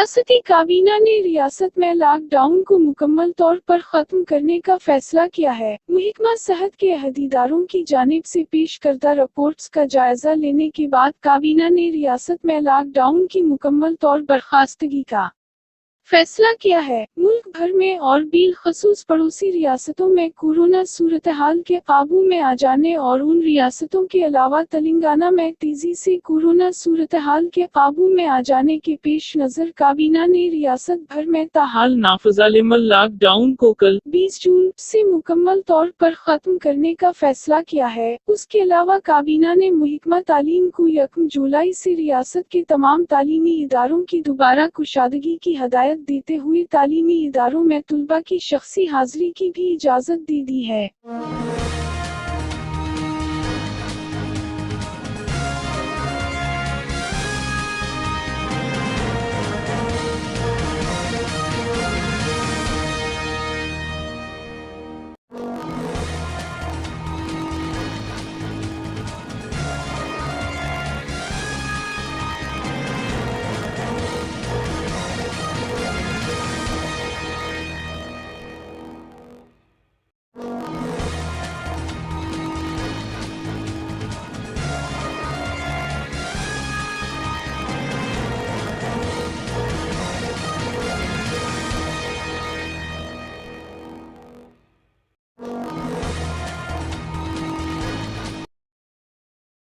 रियासती काबीना ने रियासत में लॉकडाउन को मुकम्मल तौर पर खत्म करने का फैसला किया है। महकमा सेहत के अहदेदारों की जानिब से पेश करदा रिपोर्ट्स का जायजा लेने के बाद काबीना ने रियासत में लॉकडाउन की मुकम्मल तौर बर्खास्तगी का फैसला किया है। मुल्क भर में और बिलखसूस पड़ोसी रियासतों में कोरोना सूरत-हाल के काबू में आ जाने और उन रियासतों के अलावा तेलंगाना में तेजी से कोरोना सूरत-हाल के काबू में आ जाने के पेश नज़र काबीना ने रियासत भर में ताहाल नाफिज़-अल-अमल लॉकडाउन को कल 20 जून से मुकम्मल तौर पर खत्म करने का फैसला किया है। उसके अलावा काबीना ने महकमा तालीम को 1 जुलाई से रियासत के तमाम तालीमी इदारों की दोबारा कुशादगी की हदायत देते हुए तालीमी इदारों में तुलबा की शख्सी हाजिरी की भी इजाज़त दे दी है।